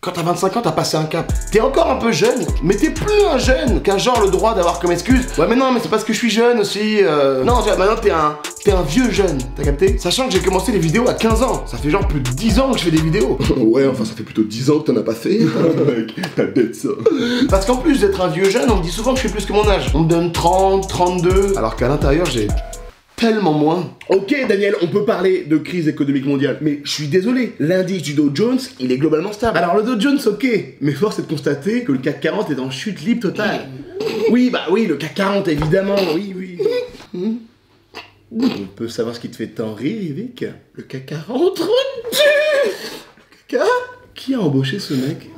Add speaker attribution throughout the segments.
Speaker 1: Quand t'as 25 ans, t'as passé un cap. T'es encore un peu jeune, mais t'es plus un jeune qu'un genre le droit d'avoir comme excuse. Ouais, mais non, mais c'est parce que je suis jeune aussi. Non, maintenant t'es un vieux jeune, t'as capté? Sachant que j'ai commencé les vidéos à 15 ans. Ça fait genre plus de 10 ans que je fais des vidéos.
Speaker 2: Ouais, enfin, ça fait plutôt 10 ans que t'en as pas fait. Mec, t'as bête ça.
Speaker 1: Parce qu'en plus d'être un vieux jeune, on me dit souvent que je fais plus que mon âge. On me donne 30, 32, alors qu'à l'intérieur, j'ai tellement moins.
Speaker 2: Ok Daniel, on peut parler de crise économique mondiale, mais je suis désolé, l'indice du Dow Jones, il est globalement stable. Alors le Dow Jones, ok, mais force est de constater que le CAC 40 est en chute libre totale. Oui, bah oui, le CAC 40 évidemment, oui. On peut savoir ce qui te fait tant rire, Yvick? Le CAC 40? Le CAC? Qui a embauché ce mec?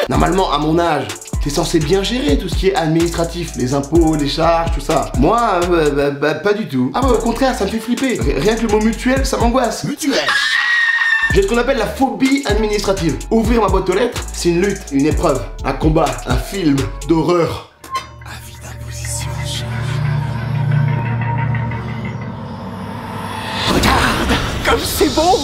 Speaker 1: Normalement, à mon âge, t'es censé bien gérer tout ce qui est administratif, les impôts, les charges, tout ça. Moi, pas du tout. Ah bah au contraire, ça me fait flipper. Rien que le mot mutuel, ça m'angoisse. Mutuel. J'ai ce qu'on appelle la phobie administrative. Ouvrir ma boîte aux lettres, c'est une lutte, une épreuve, un combat, un film d'horreur.
Speaker 3: Avis d'imposition.
Speaker 4: Regarde, comme c'est beau.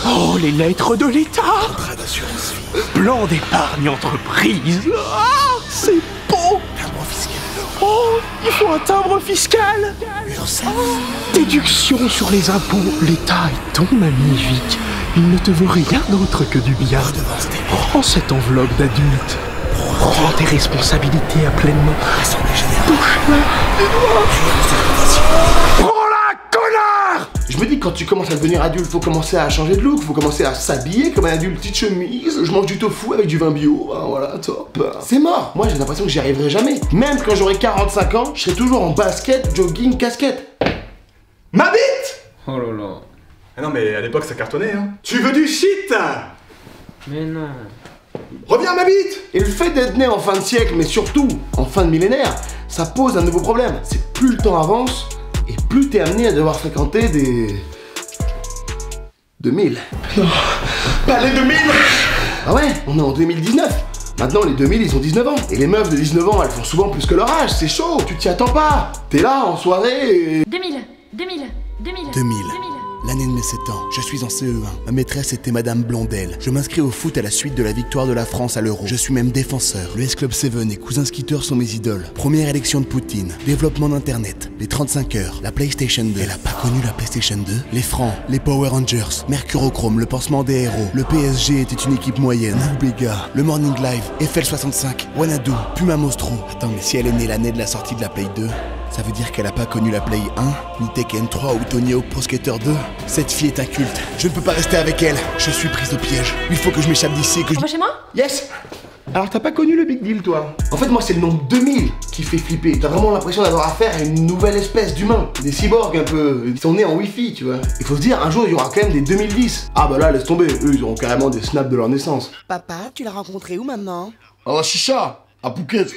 Speaker 4: Oh, les lettres de l'État.
Speaker 3: Contrat d'assurance vie.
Speaker 4: Plan d'épargne entreprise. Ah, c'est beau.
Speaker 3: Timbre fiscal.
Speaker 4: Oh, il faut un timbre fiscal.
Speaker 3: URSSAF.
Speaker 4: Déduction sur les impôts. L'État est ton ami, Vic. Il ne te veut rien d'autre que du bien.
Speaker 3: Redevance des
Speaker 4: Prends cette enveloppe d'adulte. Prends tes responsabilités à pleine main.
Speaker 3: Assemblée générale.
Speaker 4: Touche-la des doigts. Prends-la, connard.
Speaker 1: Je me dis que quand tu commences à devenir adulte, faut commencer à changer de look, faut commencer à s'habiller comme un adulte, petite chemise, je mange du tofu avec du vin bio, hein, voilà, top. C'est mort. Moi j'ai l'impression que j'y arriverai jamais. Même quand j'aurai 45 ans, je serai toujours en basket, jogging, casquette.
Speaker 2: Ma bite!
Speaker 5: Oh là là.
Speaker 2: Ah non mais à l'époque ça cartonnait hein. Tu veux du shit?
Speaker 5: Mais non.
Speaker 2: Reviens ma bite!
Speaker 1: Et le fait d'être né en fin de siècle, mais surtout en fin de millénaire, ça pose un nouveau problème. C'est plus le temps avance, et plus t'es amené à devoir fréquenter des... 2000.
Speaker 2: Non, pas les 2000!
Speaker 1: Ah ouais, on est en 2019. Maintenant les 2000 ils ont 19 ans. Et les meufs de 19 ans elles font souvent plus que leur âge, c'est chaud, tu t'y attends pas. T'es là en soirée et...
Speaker 6: 2000.
Speaker 3: L'année de mes 7 ans, je suis en CE1. Ma maîtresse était Madame Blondel. Je m'inscris au foot à la suite de la victoire de la France à l'Euro. Je suis même défenseur. Le S-Club 7 et Cousin Skitter sont mes idoles. Première élection de Poutine, développement d'internet, les 35 heures, la PlayStation 2. Elle a pas connu la PlayStation 2? Les Francs, les Power Rangers, Mercurochrome, le pansement des héros. Le PSG était une équipe moyenne. Boubega, le Morning Live, FL65, Wanadu, Puma Mostro. Attends, mais si elle est née l'année de la sortie de la Play 2, ça veut dire qu'elle a pas connu la Play 1, ni Tekken 3 ou Tony Hawk Pro Skater 2. Cette fille est un culte. Je ne peux pas rester avec elle. Je suis prise au piège. Il faut que je m'échappe d'ici et que je...
Speaker 6: On va chez moi?
Speaker 1: Yes. Alors t'as pas connu le big deal toi? En fait moi c'est le nombre 2000 qui fait flipper. T'as vraiment l'impression d'avoir affaire à une nouvelle espèce d'humain. Des cyborgs un peu. Ils sont nés en wifi tu vois. Il faut se dire un jour il y aura quand même des 2010. Ah bah là laisse tomber. Eux ils auront carrément des snaps de leur naissance.
Speaker 7: Papa, tu l'as rencontré où maman?
Speaker 2: À la chicha, à Phuket.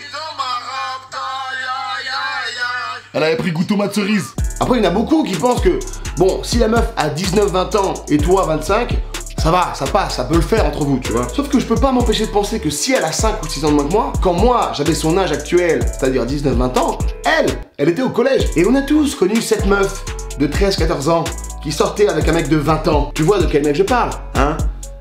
Speaker 2: Elle avait pris goût tomate cerise.
Speaker 1: Après il y en a beaucoup qui pensent que bon si la meuf a 19-20 ans et toi 25, ça va, ça passe, ça peut le faire entre vous, tu vois. Sauf que je peux pas m'empêcher de penser que si elle a 5 ou 6 ans de moins que moi, quand moi j'avais son âge actuel, c'est-à-dire 19-20 ans, elle était au collège. Et on a tous connu cette meuf de 13-14 ans qui sortait avec un mec de 20 ans. Tu vois de quel mec je parle, hein?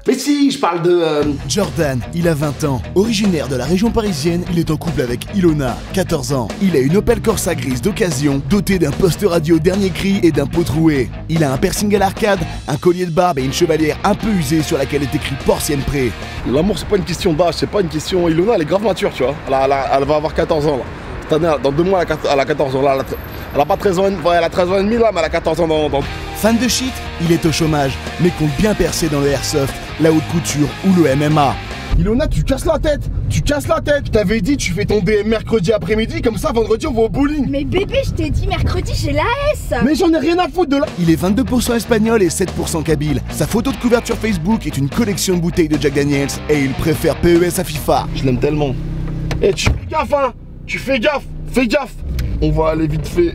Speaker 1: Mais si, je parle de...
Speaker 3: Jordan, il a 20 ans. Originaire de la région parisienne, il est en couple avec Ilona, 14 ans. Il a une Opel Corsa grise d'occasion, dotée d'un poste radio dernier cri et d'un pot troué. Il a un piercing à l'arcade, un collier de barbe et une chevalière un peu usée sur laquelle est écrit Portienne Pré.
Speaker 2: L'amour c'est pas une question d'âge, c'est pas une question... Ilona elle est grave mature tu vois. Elle va avoir 14 ans là. Cette année, dans 2 mois elle a 14 ans là. Elle a pas 13 ans, elle a 13 ans et demi là, mais elle a 14 ans dans...
Speaker 3: Fan de shit, il est au chômage, mais compte bien percer dans le airsoft, la haute couture ou le MMA.
Speaker 2: Ilona, tu casses la tête! Tu casses la tête! Je t'avais dit, tu fais ton DM mercredi après-midi, comme ça, vendredi, on va au bowling!
Speaker 6: Mais bébé, je t'ai dit mercredi, j'ai l'AS.
Speaker 2: Mais j'en ai rien à foutre de là!
Speaker 3: Il est 22% espagnol et 7% kabyle. Sa photo de couverture Facebook est une collection de bouteilles de Jack Daniels et il préfère PES à FIFA.
Speaker 2: Je l'aime tellement. Eh, tu fais gaffe, hein! Tu fais gaffe! Fais gaffe! On va aller vite fait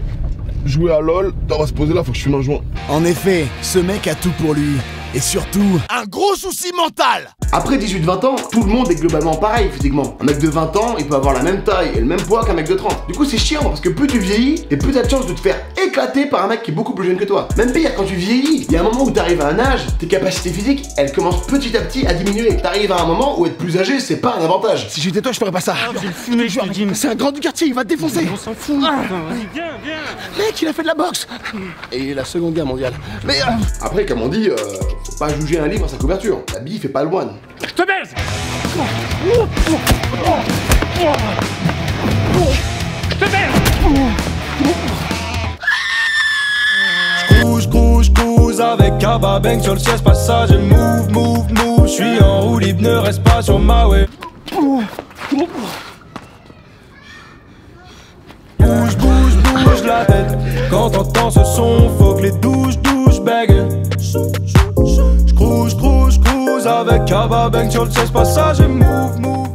Speaker 2: jouer à LoL. On va se poser là, faut que je fume un joint.
Speaker 3: En effet, ce mec a tout pour lui. Et surtout,
Speaker 4: Un gros souci mental.
Speaker 1: Après 18-20 ans, tout le monde est globalement pareil physiquement. Un mec de 20 ans, il peut avoir la même taille et le même poids qu'un mec de 30. Du coup, c'est chiant parce que plus tu vieillis, et plus t'as de chance de te faire éclater par un mec qui est beaucoup plus jeune que toi. Même pire, quand tu vieillis, il y a un moment où t'arrives à un âge, tes capacités physiques, elles commencent petit à petit à diminuer. T'arrives à un moment où être plus âgé, c'est pas un avantage.
Speaker 2: Si j'étais toi, je ferais pas ça.
Speaker 5: J'ai le fumé, je te dis.
Speaker 2: C'est un grand du quartier, il va te défoncer.
Speaker 5: On s'en fout. Vas-y, viens.
Speaker 2: Mec, il a fait de la boxe. Et la Seconde Guerre mondiale. Mais
Speaker 1: Après, comme on dit, faut pas juger un livre à sa couverture. La bille fait pas le moine.
Speaker 5: Je te baise. Je te baise.
Speaker 8: J'cruise avec Kababeng sur le siège passage et move. J'suis en roue libre, ne reste pas sur ma way. Bouge la tête. Quand t'entends ce son, faut que les douches bèguent. J'cruise avec Kababeng sur le siège passage et move.